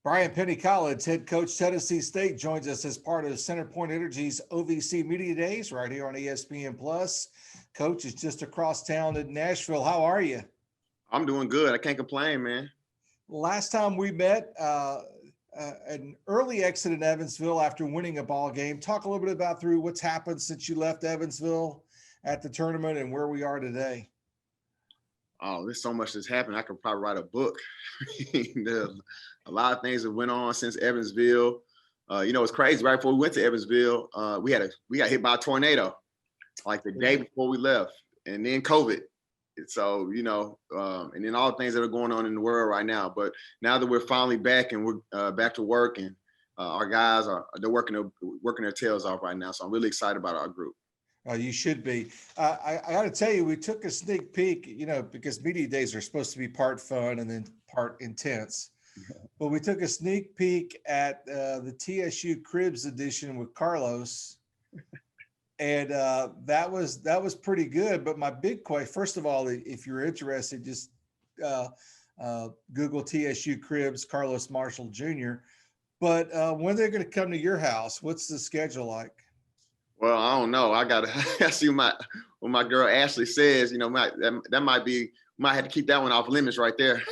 Brian Penny Collins, head coach, Tennessee State, joins us as part of CenterPoint Energy's OVC Media Days right here on ESPN Plus. Coach is just across town in Nashville. How are you? I'm doing good. I can't complain, man. Last time we met, an early exit in Evansville after winning a ball game. Talk a little bit about through what's happened since you left Evansville at the tournament and where we are today. Oh, there's so much that's happened. I could probably write a book. There's a lot of things that went on since Evansville. It's crazy. Right before we went to Evansville, we got hit by a tornado, like the day before we left, and then COVID. So and then all the things that are going on in the world right now. But now that we're finally back and we're back to work, and our guys they're working their tails off right now. So I'm really excited about our group. You should be. I got to tell you, we took a sneak peek, because media days are supposed to be part fun and then part intense. But we took a sneak peek at the TSU Cribs edition with Carlos, and that was pretty good. But my big question, first of all, if you're interested, just Google TSU Cribs Carlos Marshall Jr. But when they're going to come to your house, what's the schedule like? Well, I don't know. I gotta see what my girl Ashley says. That might have to keep that one off limits right there.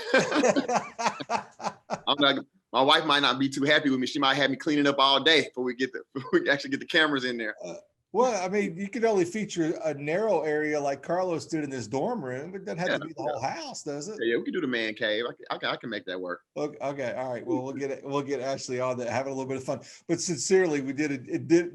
My wife might not be too happy with me. She might have me cleaning up all day before we actually get the cameras in there. Well, I mean, you could only feature a narrow area like Carlos did in his dorm room. It doesn't have to be the whole house, does it? Yeah, we can do the man cave. I can make that work. Okay, all right. Well, we'll get Ashley on that, having a little bit of fun. But sincerely, we did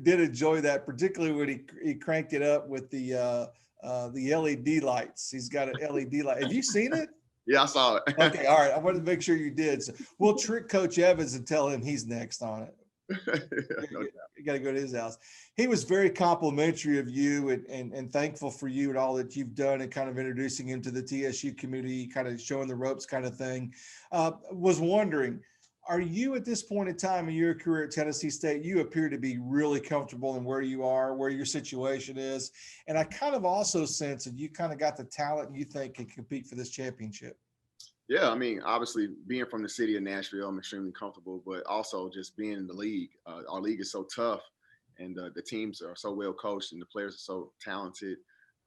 enjoy that, particularly when he cranked it up with the LED lights. He's got an LED light. Have you seen it? Yeah, I saw it. Okay, all right. I wanted to make sure you did. So we'll trick Coach Evans and tell him he's next on it. You got to go to his house. He was very complimentary of you and thankful for you and all that you've done and kind of introducing him to the TSU community, kind of showing the ropes kind of thing. Was wondering, are you at this point in time in your career at Tennessee State, you appear to be really comfortable in where you are, where your situation is. And I kind of also sense that you kind of got the talent you think can compete for this championship. Yeah, I mean, obviously being from the city of Nashville, I'm extremely comfortable, but also just being in the league. Our league is so tough, and the teams are so well coached, and the players are so talented.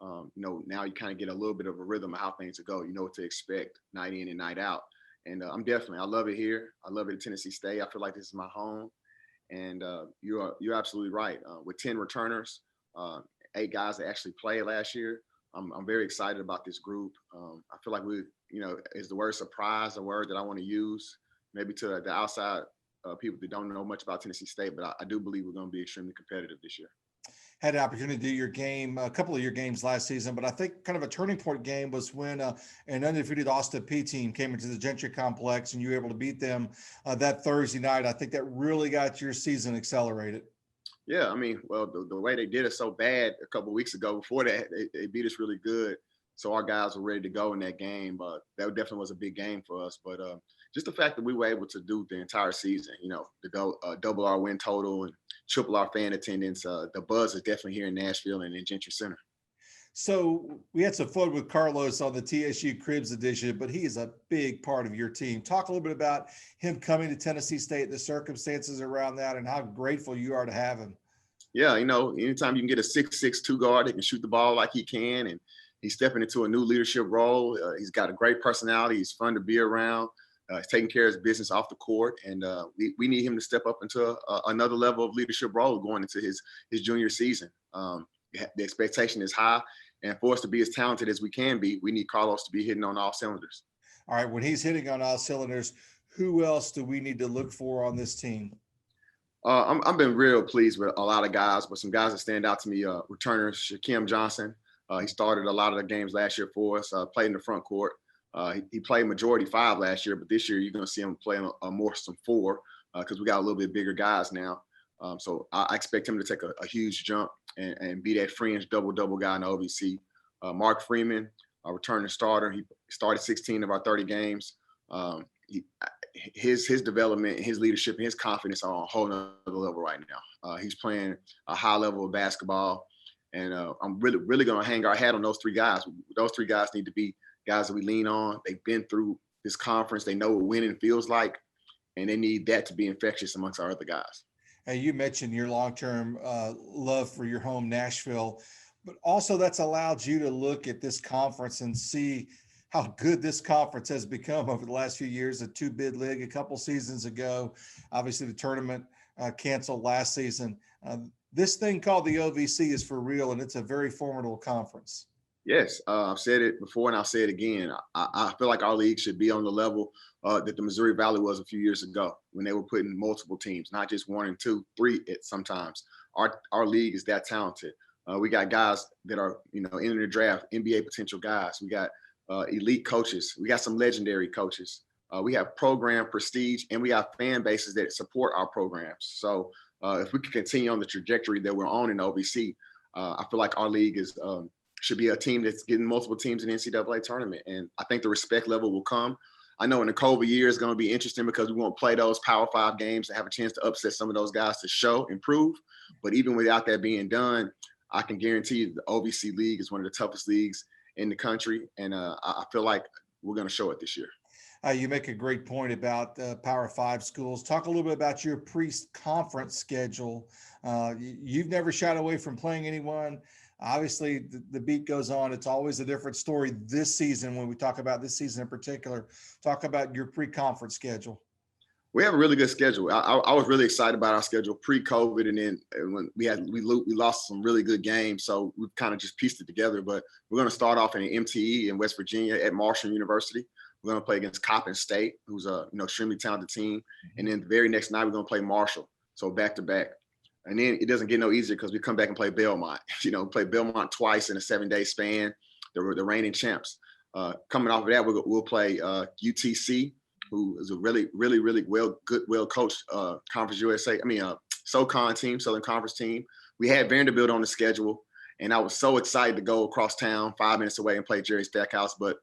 Now you kind of get a little bit of a rhythm of how things will go. You know what to expect night in and night out. And I love it here. I love it at Tennessee State. I feel like this is my home. And you're absolutely right. With 10 returners, 8 guys that actually played last year, I'm very excited about this group. I feel like is the word surprise a word that I want to use maybe to the outside people that don't know much about Tennessee State, but I do believe we're going to be extremely competitive this year. Had an opportunity to do your game, a couple of your games last season, but I think kind of a turning point game was when an undefeated Austin P team came into the Gentry Complex and you were able to beat them that Thursday night. I think that really got your season accelerated. Yeah, I mean, well, the way they did it so bad a couple of weeks ago, before that, they beat us really good. So our guys were ready to go in that game. But that definitely was a big game for us. But just the fact that we were able to do the entire season, to go double our win total and triple our fan attendance, the buzz is definitely here in Nashville and in Gentry Center. So we had some fun with Carlos on the TSU Cribs edition, but he is a big part of your team. Talk a little bit about him coming to Tennessee State, the circumstances around that, and how grateful you are to have him. Yeah, anytime you can get a 6'6" guard that can shoot the ball like he can, and he's stepping into a new leadership role. He's got a great personality. He's fun to be around. He's taking care of his business off the court, and we need him to step up into another level of leadership role going into his junior season. The expectation is high, and for us to be as talented as we can be, we need Carlos to be hitting on all cylinders. All right, when he's hitting on all cylinders, who else do we need to look for on this team? I've been real pleased with a lot of guys, but some guys that stand out to me, returners, Shaquem Johnson. He started a lot of the games last year for us, played in the front court. He played majority 5 last year, but this year you're going to see him playing more some 4 because we got a little bit bigger guys now. So I expect him to take a huge jump and be that fringe double-double guy in the OVC. Mark Freeman, our returning starter, he started 16 of our 30 games. His development, his leadership, and his confidence are on a whole nother level right now. He's playing a high level of basketball, and I'm really going to hang our hat on those 3 guys. Those 3 guys need to be guys that we lean on. They've been through this conference. They know what winning feels like, and they need that to be infectious amongst our other guys. Hey, you mentioned your long-term love for your home, Nashville, but also that's allowed you to look at this conference and see how good this conference has become over the last few years. A two-bid league a couple seasons ago, obviously the tournament canceled last season. This thing called the OVC is for real, and it's a very formidable conference. Yes, I've said it before and I'll say it again. I feel like our league should be on the level that the Missouri Valley was a few years ago when they were putting multiple teams, not just 1 and 2, 3 at sometimes. Our league is that talented. We got guys that are, in the draft, NBA potential guys. We got elite coaches. We got some legendary coaches. We have program prestige, and we have fan bases that support our programs. So if we can continue on the trajectory that we're on in OVC, I feel like our league is should be a team that's getting multiple teams in the NCAA tournament. And I think the respect level will come. I know in the COVID year is going to be interesting because we won't play those Power 5 games to have a chance to upset some of those guys to show, improve. But even without that being done, I can guarantee you the OVC league is one of the toughest leagues in the country. And I feel like we're going to show it this year. You make a great point about Power 5 schools. Talk a little bit about your pre-conference schedule. You've never shied away from playing anyone. Obviously, the beat goes on. It's always a different story this season when we talk about this season in particular. Talk about your pre-conference schedule. We have a really good schedule. I was really excited about our schedule pre-COVID, and then when we lost some really good games, so we've kind of just pieced it together. But we're going to start off in an MTE in West Virginia at Marshall University. We're going to play against Coppin State, who's a extremely talented team, and then the very next night we're going to play Marshall. So back to back. And then it doesn't get no easier because we come back and play Belmont. Play Belmont twice in a 7-day span. The reigning champs. Coming off of that, we'll play UTC, who is a really, really, really well coached Conference USA. SoCon team, Southern Conference team. We had Vanderbilt on the schedule, and I was so excited to go across town 5 minutes away and play Jerry Stackhouse, but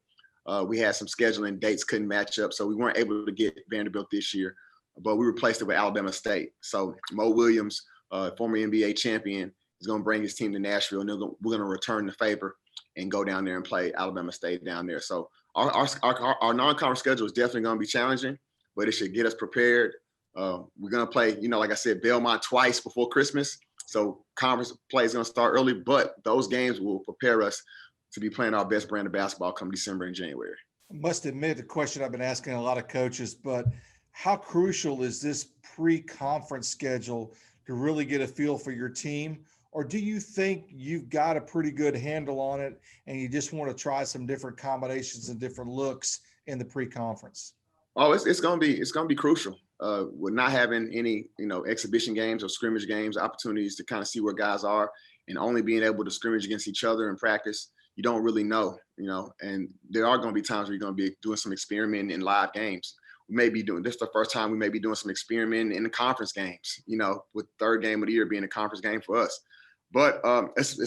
we had some scheduling dates couldn't match up, so we weren't able to get Vanderbilt this year. But we replaced it with Alabama State. So Mo Williams, former NBA champion, is going to bring his team to Nashville, and we're going to return the favor and go down there and play Alabama State down there. So our non-conference schedule is definitely going to be challenging, but it should get us prepared. We're going to play, like I said, Belmont twice before Christmas. So conference play is going to start early, but those games will prepare us to be playing our best brand of basketball come December and January. I must admit, the question I've been asking a lot of coaches, but how crucial is this pre-conference schedule to really get a feel for your team? Or do you think you've got a pretty good handle on it and you just want to try some different combinations and different looks in the pre-conference? Oh, it's going to be crucial. We're not having any, exhibition games or scrimmage games, opportunities to kind of see where guys are, and only being able to scrimmage against each other in practice. You don't really know, and there are going to be times where you're going to be doing some experimenting in live games. We may be doing this the first time we may be doing some experimenting in the conference games, with third game of the year being a conference game for us. But that's the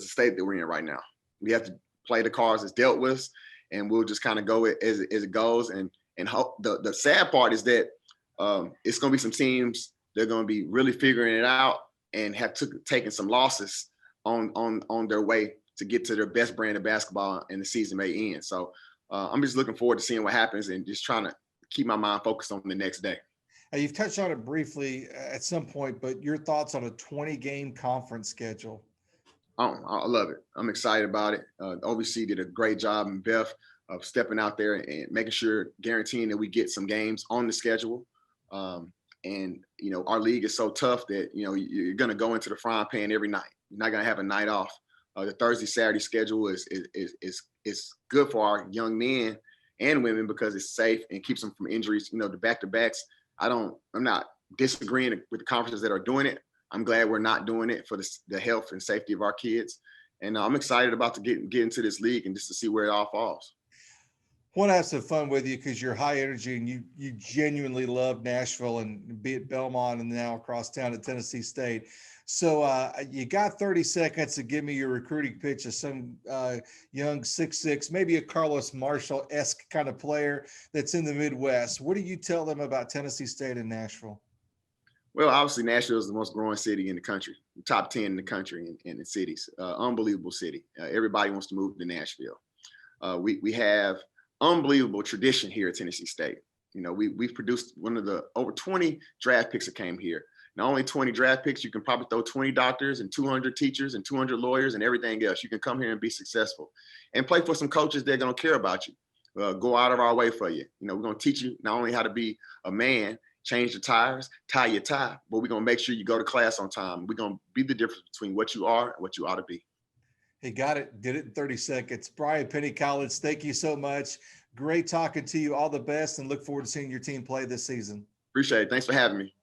state that we're in right now. We have to play the cards that's dealt with, and we'll just kind of go as it goes. And hope. The sad part is that it's going to be some teams that are going to be really figuring it out and have taken some losses on their way to get to their best brand of basketball, and the season may end. So I'm just looking forward to seeing what happens and just trying to keep my mind focused on the next day. You've touched on it briefly at some point, but your thoughts on a 20-game conference schedule? Oh, I love it. I'm excited about it. OVC did a great job in Beth of stepping out there and making sure, guaranteeing that we get some games on the schedule. And our league is so tough that, you're going to go into the frying pan every night. You're not going to have a night off. The Thursday, Saturday schedule is good for our young men and women because it's safe and keeps them from injuries. The back-to-backs, I'm not disagreeing with the conferences that are doing it. I'm glad we're not doing it for the health and safety of our kids. And I'm excited about to get into this league and just to see where it all falls. I want to have some fun with you because you're high energy and you genuinely love Nashville, and be it Belmont and now across town at Tennessee State. So you got 30 seconds to give me your recruiting pitch of some young 6'6", maybe a Carlos Marshall-esque kind of player that's in the Midwest. What do you tell them about Tennessee State and Nashville? Well, obviously Nashville is the most growing city in the country, top 10 in the country in the cities. Unbelievable city. Everybody wants to move to Nashville. We have unbelievable tradition here at Tennessee State. You know, we've produced one of the over 20 draft picks that came here. Not only 20 draft picks, you can probably throw 20 doctors and 200 teachers and 200 lawyers and everything else. You can come here and be successful and play for some coaches that are going to care about you. Go out of our way for you. You know, we're going to teach you not only how to be a man, change the tires, tie your tie, but we're going to make sure you go to class on time. We're going to be the difference between what you are and what you ought to be. He got it, did it in 30 seconds. Brian Penny College, thank you so much. Great talking to you. All the best, and look forward to seeing your team play this season. Appreciate it. Thanks for having me.